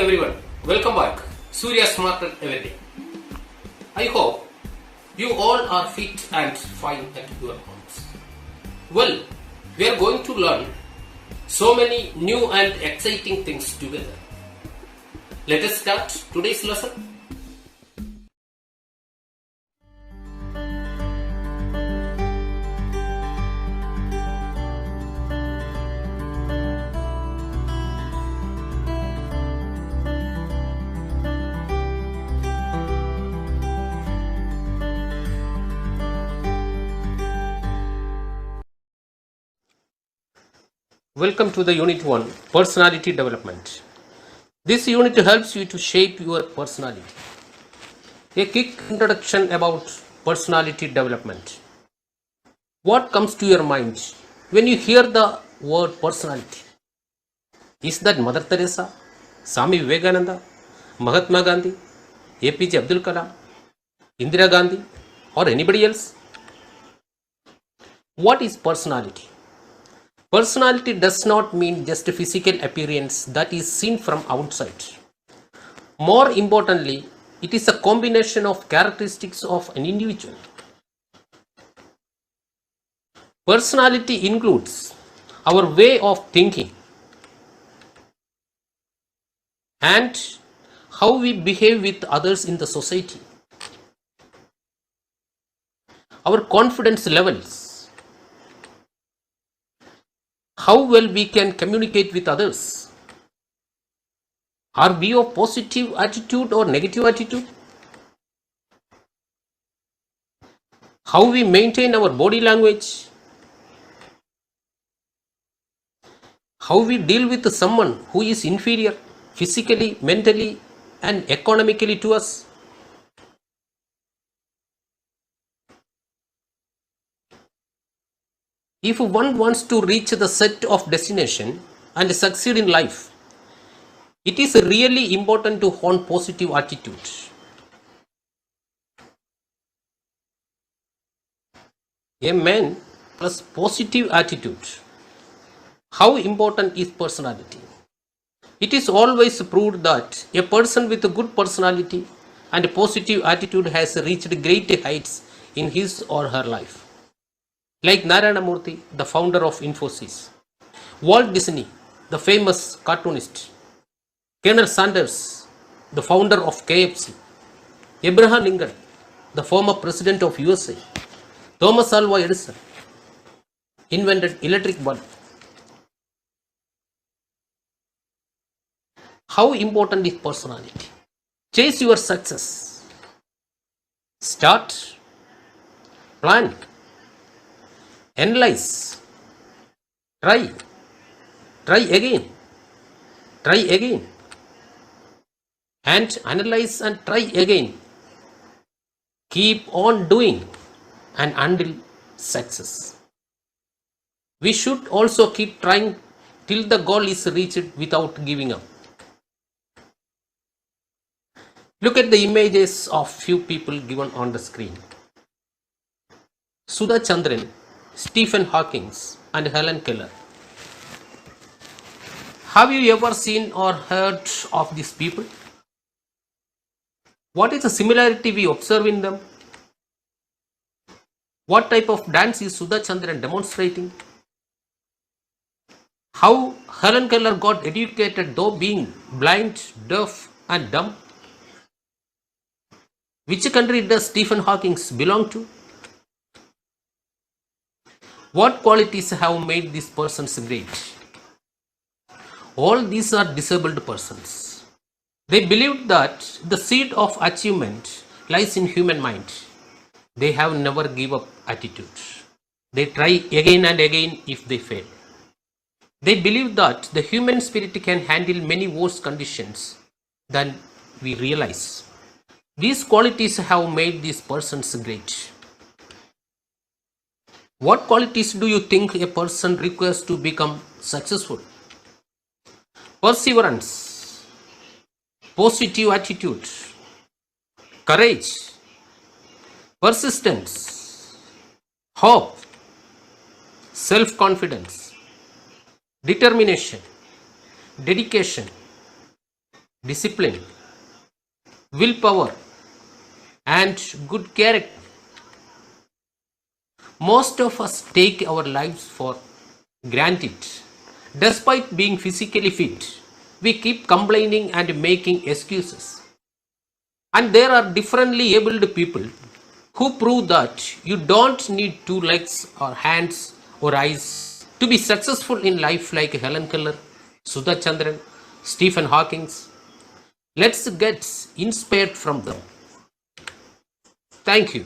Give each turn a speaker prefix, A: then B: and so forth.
A: everyone, welcome back. Surya Smarter Everyday. I hope you all are fit and fine at your homes. Well, we are going to learn so many new and exciting things together. Let us start today's lesson. Welcome to the Unit 1, Personality Development. This unit helps you to shape your personality. A quick introduction about personality development. What comes to your mind when you hear the word personality? Is that Mother Teresa, Swami Vivekananda, Mahatma Gandhi, APJ Abdul Kalam, Indira Gandhi, or anybody else? What is personality? Personality does not mean just a physical appearance that is seen from outside. More importantly, it is a combination of characteristics of an individual. Personality includes our way of thinking and how we behave with others in the society, our confidence levels, how well we can communicate with others. Are we of positive attitude or negative attitude? How we maintain our body language? How we deal with someone who is inferior physically, mentally, and economically to us? If one wants to reach the set of destination and succeed in life, it is really important to hone positive attitude. A man plus positive attitude. How important is personality? It is always proved that a person with a good personality and a positive attitude has reached great heights in his or her life. Like Narayana Murthy, the founder of Infosys, Walt Disney, the famous cartoonist, Colonel Sanders, the founder of KFC, Abraham Lincoln, the former president of USA, Thomas Alva Edison, invented electric bulb. How important is personality? Chase your success. Start, plan, analyze, try again, and analyze and try again. Keep on doing and until success. We should also keep trying till the goal is reached without giving up. Look at the images of few people given on the screen. Sudha Chandran, Stephen Hawking, and Helen Keller. Have you ever seen or heard of these people? What is the similarity we observe in them? What type of dance is Sudha Chandran demonstrating? How Helen Keller got educated though being blind, deaf, and dumb? Which country does Stephen Hawking belong to? What qualities have made these persons great? All these are disabled persons. They believed that the seed of achievement lies in human mind. They have never give up attitude. They try again and again if they fail. They believe that the human spirit can handle many worse conditions than we realize. These qualities have made these persons great. What qualities do you think a person requires to become successful? Perseverance, positive attitude, courage, persistence, hope, self-confidence, determination, dedication, discipline, willpower, and good character. Most of us take our lives for granted. Despite being physically fit, we keep complaining and making excuses. And there are differently abled people who prove that you don't need two legs or hands or eyes to be successful in life, like Helen Keller, Sudha Chandran, Stephen Hawking. Let's get inspired from them. Thank you.